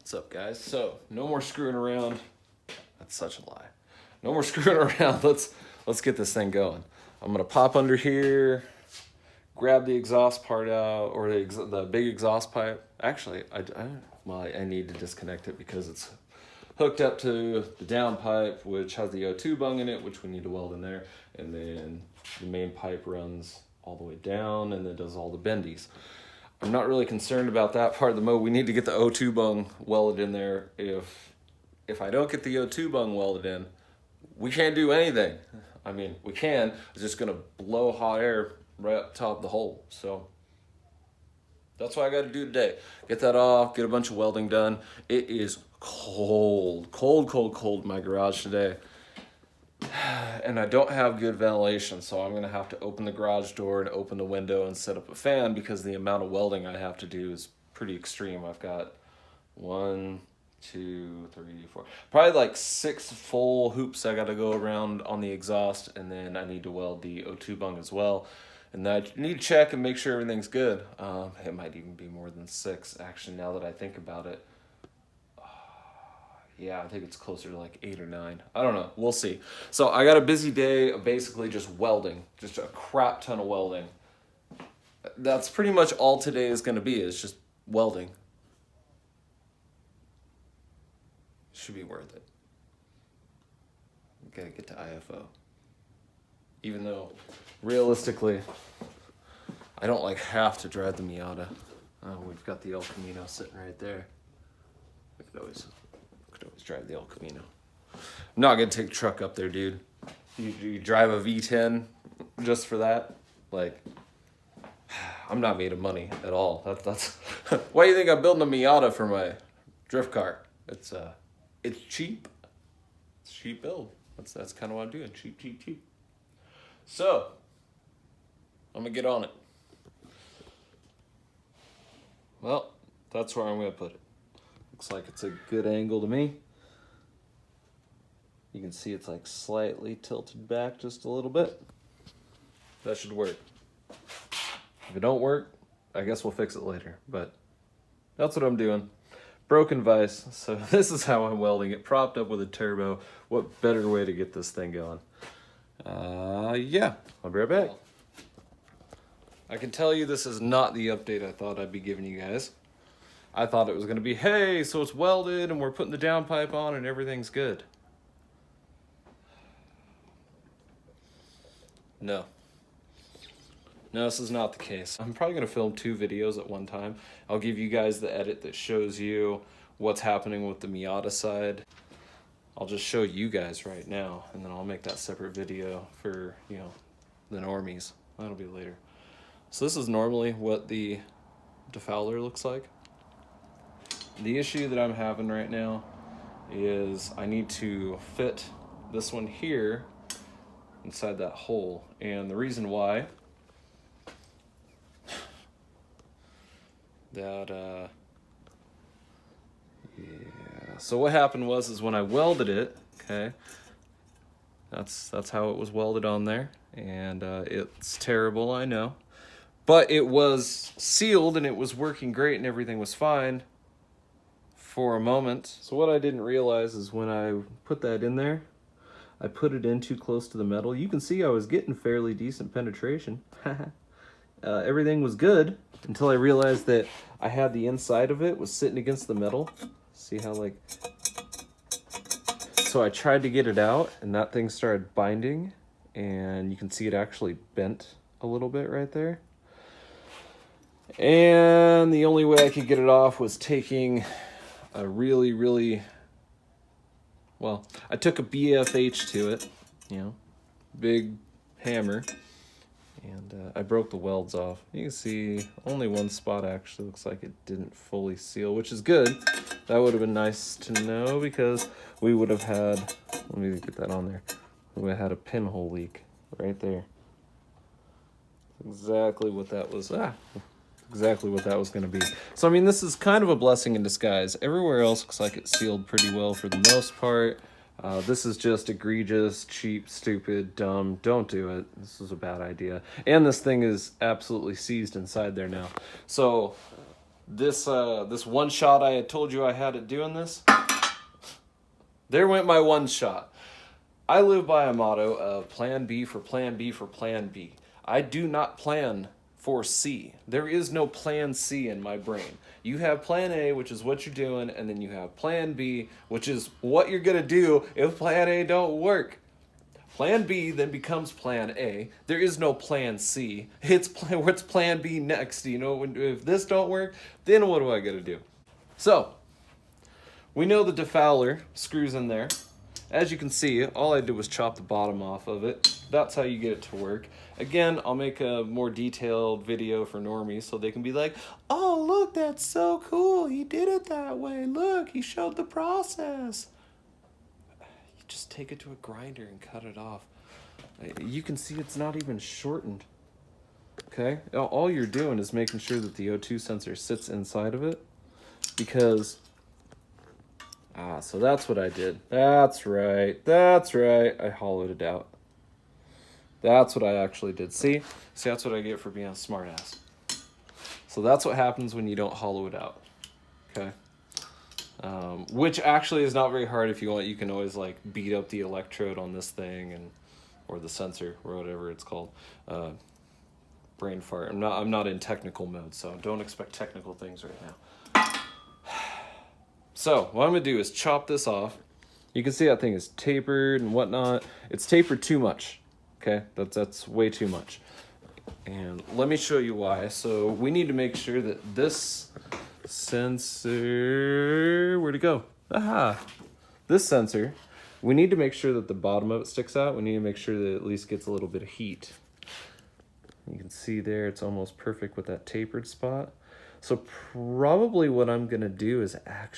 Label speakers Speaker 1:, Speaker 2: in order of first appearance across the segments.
Speaker 1: What's up, guys? So, no more screwing around. That's such a lie. No more screwing around. Let's get this thing going. I'm gonna pop under here, grab the exhaust part out, or the big exhaust pipe. Actually, I need to disconnect it because it's hooked up to the down pipe, which has the O2 bung in it, which we need to weld in there, and then the main pipe runs all the way down and then does all the bendies. I'm not really concerned about that part of the motor. We need to get the O2 bung welded in there. If I don't get the O2 bung welded in, we can't do anything. I mean, we can. It's just gonna blow hot air right up top of the hole. So that's what I got to do today. Get that off, get a bunch of welding done. It is cold in my garage today. And I don't have good ventilation, so I'm gonna have to open the garage door and open the window and set up a fan because the amount of welding I have to do is pretty extreme. I've got 1, 2, 3, 4, probably like 6 full hoops I gotta go around on the exhaust, and then I need to weld the O2 bung as well. And I need to check and make sure everything's good. It might even be more than 6, actually, now that I think about it. Yeah, I think it's closer to like 8 or 9. I don't know. We'll see. So I got a busy day of basically just welding. Just a crap ton of welding. That's pretty much all today is going to be, is just welding. Should be worth it. Gotta get to IFO. Even though, realistically, I don't like have to drive the Miata. We've got the El Camino sitting right there. We could always drive the El Camino. I'm not gonna take the truck up there, dude. You drive a V10 just for that? Like, I'm not made of money at all. That's why do you think I'm building a Miata for my drift car? It's cheap. It's cheap build. That's kind of what I'm doing. Cheap. So, I'm gonna get on it. Well, that's where I'm gonna put it. Looks like it's a good angle to me. You can see it's like slightly tilted back just a little bit. That should work. If it don't work, I guess we'll fix it later, but that's what I'm doing. Broken vise, so this is how I'm welding it, propped up with a turbo. What better way to get this thing going? Yeah, I'll be right back. I can tell you this is not the update I thought I'd be giving you guys. I thought it was gonna be, hey, so it's welded and we're putting the downpipe on and everything's good. No, this is not the case. I'm probably gonna film 2 videos at one time. I'll give you guys the edit that shows you what's happening with the Miata side. I'll just show you guys right now, and then I'll make that separate video for, you know, the normies. That'll be later. So this is normally what the defouler looks like. The issue that I'm having right now is I need to fit this one here inside that hole. And the reason why that, yeah. So what happened was when I welded it, okay, that's how it was welded on there. And it's terrible, I know. But it was sealed and it was working great and everything was fine for a moment. So what I didn't realize is when I put that in there, I put it in too close to the metal. You can see I was getting fairly decent penetration. Everything was good until I realized that I had the inside of it was sitting against the metal. See how like... So I tried to get it out and that thing started binding and you can see it actually bent a little bit right there. And the only way I could get it off was taking a really, well, I took a BFH to it, you know, big hammer, and I broke the welds off. You can see only one spot actually looks like it didn't fully seal, which is good. That would have been nice to know because we would have had, let me get that on there, we would have had a pinhole leak right there. Exactly what that was. Exactly what that was going to be. So, I mean, this is kind of a blessing in disguise. Everywhere else looks like it's sealed pretty well for the most part. This is just egregious, cheap, stupid, dumb. Don't do it. This is a bad idea. And this thing is absolutely seized inside there now. So, this one shot I had told you I had at doing this, there went my one shot. I live by a motto of plan B for plan B for plan B. I do not plan for C. There is no plan C in my brain. You have plan A, which is what you're doing, and then you have plan B, which is what you're gonna do if plan A don't work. Plan B then becomes plan A. There is no plan C. What's plan B next? You know, if this don't work, then what do I gotta do? So, we know the defouler screws in there. As you can see, all I did was chop the bottom off of it. That's how you get it to work. Again, I'll make a more detailed video for normies so they can be like, oh, look, that's so cool. He did it that way. Look, he showed the process. You just take it to a grinder and cut it off. You can see it's not even shortened. Okay? All you're doing is making sure that the O2 sensor sits inside of it, because so that's what I did. That's right. I hollowed it out. That's what I actually did. See, that's what I get for being a smartass. So that's what happens when you don't hollow it out. Okay. Which actually is not very hard. If you want, you can always like beat up the electrode on this thing or the sensor or whatever it's called. Brain fart. I'm not in technical mode, so don't expect technical things right now. So what I'm gonna do is chop this off. You can see that thing is tapered and whatnot. It's tapered too much. Okay, that's way too much. And let me show you why. So we need to make sure that this sensor, where'd it go? Aha! This sensor, we need to make sure that the bottom of it sticks out. We need to make sure that it at least gets a little bit of heat. You can see there, it's almost perfect with that tapered spot. So probably what I'm gonna do is I'll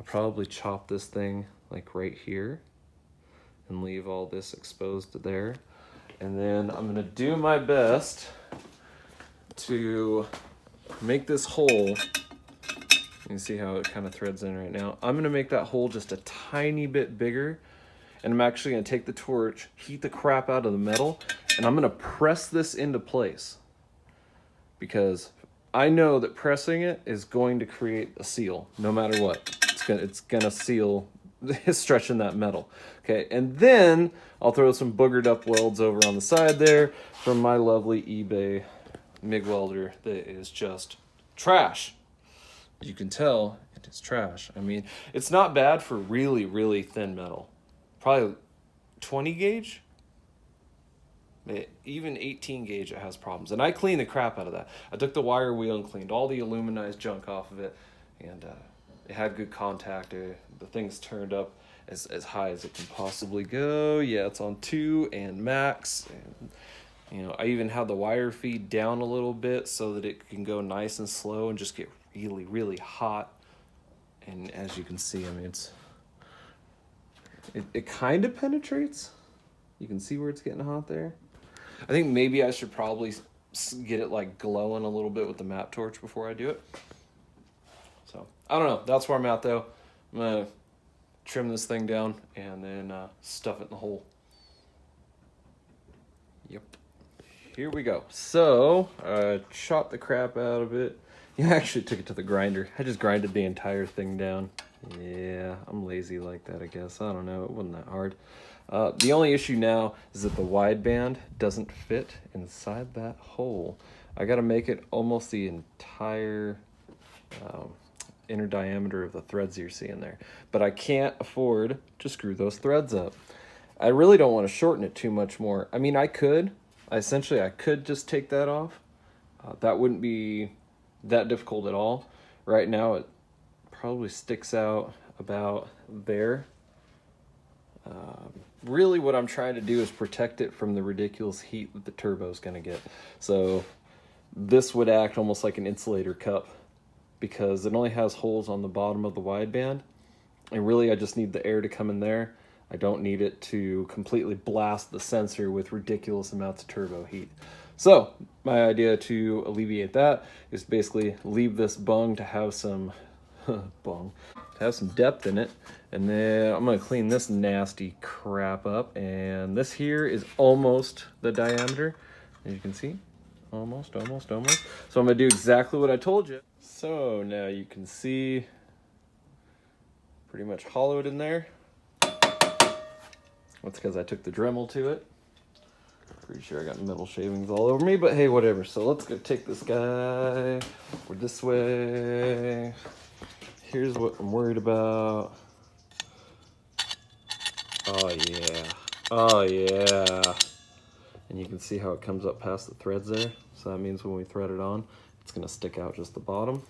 Speaker 1: probably chop this thing like right here and leave all this exposed there. And then I'm gonna do my best to make this hole. You can see how it kind of threads in right now. I'm gonna make that hole just a tiny bit bigger, and I'm actually gonna take the torch, heat the crap out of the metal, and I'm gonna press this into place, because I know that pressing it is going to create a seal no matter what. It's gonna seal, stretching that metal. Okay, and then I'll throw some boogered up welds over on the side there from my lovely eBay MIG welder that is just trash. You can tell it is trash. I mean, it's not bad for really, really thin metal. Probably 20 gauge? Even 18 gauge, it has problems. And I cleaned the crap out of that. I took the wire wheel and cleaned all the aluminized junk off of it, and it had good contact. The thing's turned up as high as it can possibly go. Yeah, it's on 2 and max. And, you know, I even had the wire feed down a little bit so that it can go nice and slow and just get really, really hot. And as you can see, I mean, it kind of penetrates. You can see where it's getting hot there. I think maybe I should probably get it like glowing a little bit with the map torch before I do it. So I don't know. That's where I'm at though. I'm gonna trim this thing down and then stuff it in the hole. Yep. Here we go. So I chopped the crap out of it. Yeah, I actually took it to the grinder. I just grinded the entire thing down. Yeah, I'm lazy like that, I guess. I don't know. It wasn't that hard. The only issue now is that the wideband doesn't fit inside that hole. I got to make it almost the entire inner diameter of the threads you're seeing there. But I can't afford to screw those threads up. I really don't want to shorten it too much more. I mean, I could. Essentially, I could just take that off. That wouldn't be that difficult at all. Right now, it probably sticks out about there. Really what I'm trying to do is protect it from the ridiculous heat that the turbo is going to get. So this would act almost like an insulator cup because it only has holes on the bottom of the wideband. And really I just need the air to come in there. I don't need it to completely blast the sensor with ridiculous amounts of turbo heat. So my idea to alleviate that is basically leave this bung to have some depth in it, and then I'm gonna clean this nasty crap up. And this here is almost the diameter, as you can see. Almost. So I'm gonna do exactly what I told you. So now you can see pretty much hollowed in there. That's because I took the Dremel to it. Pretty sure I got metal shavings all over me, but hey, whatever. So let's go take this guy. We're this way. Here's what I'm worried about. Oh yeah. Oh yeah. And you can see how it comes up past the threads there. So that means when we thread it on, it's gonna stick out just the bottom.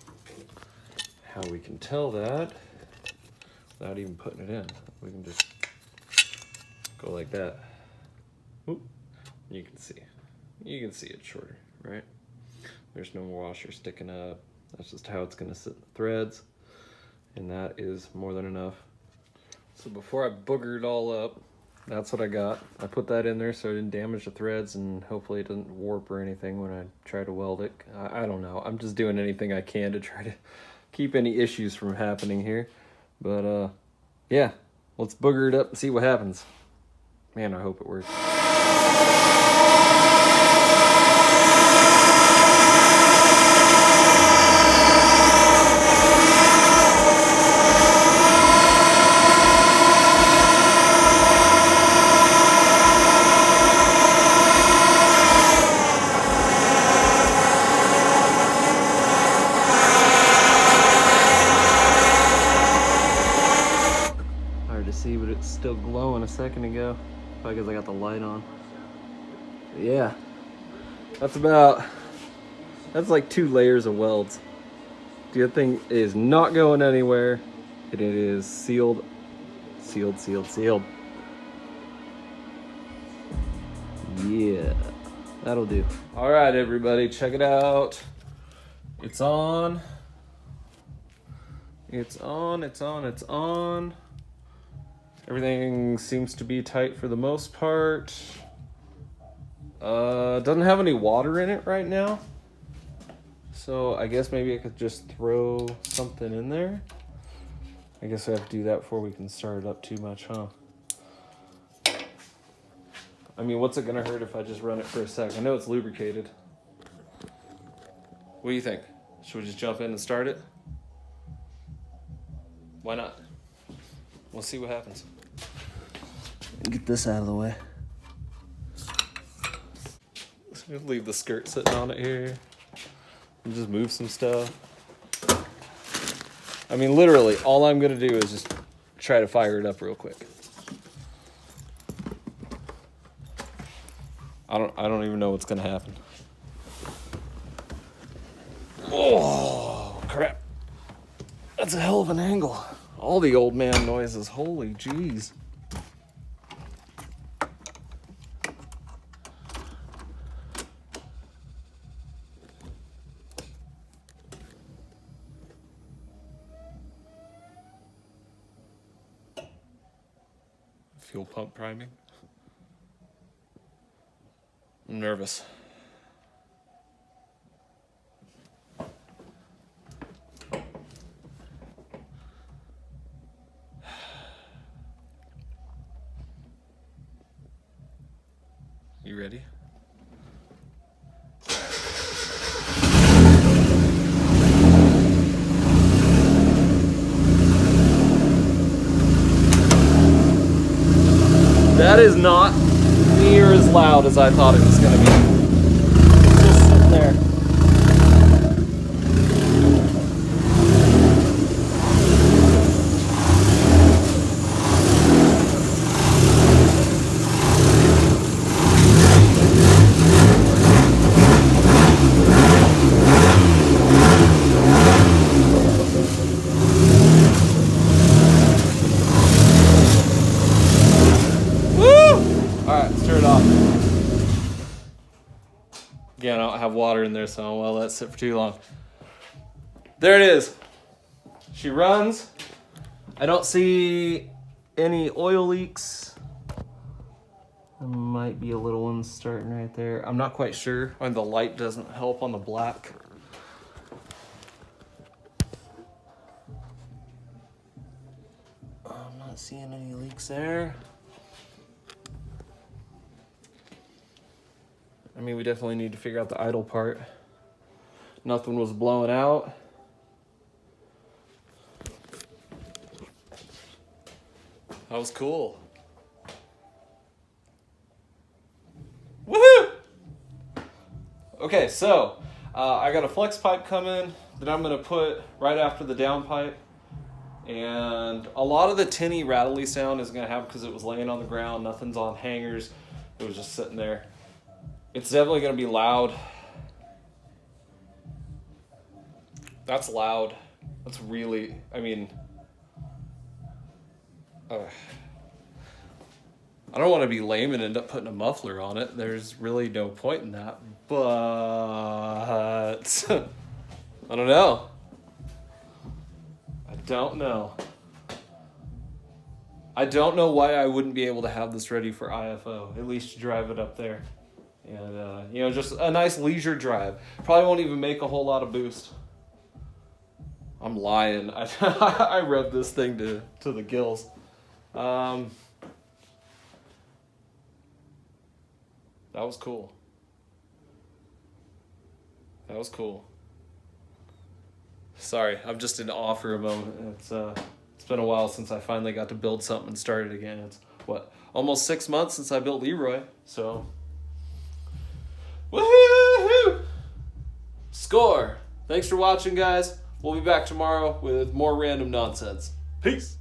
Speaker 1: How we can tell that without even putting it in, we can just go like that. Oop. You can see it's shorter, right? There's no washer sticking up. That's just how it's gonna sit in the threads. And that is more than enough. So before I booger it all up, that's what I got. I put that in there so it didn't damage the threads, and hopefully it doesn't warp or anything when I try to weld it. I don't know. I'm just doing anything I can to try to keep any issues from happening here. But yeah, let's booger it up and see what happens. Man, I hope it works. But it's still glowing a second ago. Probably because I got the light on. But yeah, that's like 2 layers of welds. The thing is not going anywhere, and it is sealed. Yeah, that'll do. All right, everybody, check it out. It's on. It's on. Everything seems to be tight for the most part. Doesn't have any water in it right now. So I guess maybe I could just throw something in there. I guess I have to do that before we can start it up too much, huh? I mean, what's it gonna hurt if I just run it for a sec? I know it's lubricated. What do you think? Should we just jump in and start it? Why not? We'll see what happens. Get this out of the way. Just leave the skirt sitting on it here. And just move some stuff. I mean, literally, all I'm gonna do is just try to fire it up real quick. I don't even know what's gonna happen. Oh crap! That's a hell of an angle. All the old man noises. Holy jeez. Fuel pump priming. I'm nervous. You ready? That is not near as loud as I thought it was going to be. It's just sitting there. Again, I don't have water in there, so I won't let it sit for too long. There it is. She runs. I don't see any oil leaks. There might be a little one starting right there. I'm not quite sure. And the light doesn't help on the black. I'm not seeing any leaks there. I mean, we definitely need to figure out the idle part. Nothing was blowing out. That was cool. Woohoo! Okay, so I got a flex pipe coming that I'm going to put right after the downpipe. And a lot of the tinny rattly sound is going to happen because it was laying on the ground. Nothing's on hangers. It was just sitting there. It's definitely going to be loud. That's loud. That's really, I mean, I don't want to be lame and end up putting a muffler on it. There's really no point in that. But I don't know. I don't know why I wouldn't be able to have this ready for IFO. At least drive it up there. And, you know, just a nice leisure drive. Probably won't even make a whole lot of boost. I'm lying. I revved this thing to the gills. That was cool. That was cool. Sorry, I'm just in awe for a moment. It's been a while since I finally got to build something and start it again. It's what, almost 6 months since I built Leroy. So, woohoo! Score. Thanks for watching, guys. We'll be back tomorrow with more random nonsense. Peace.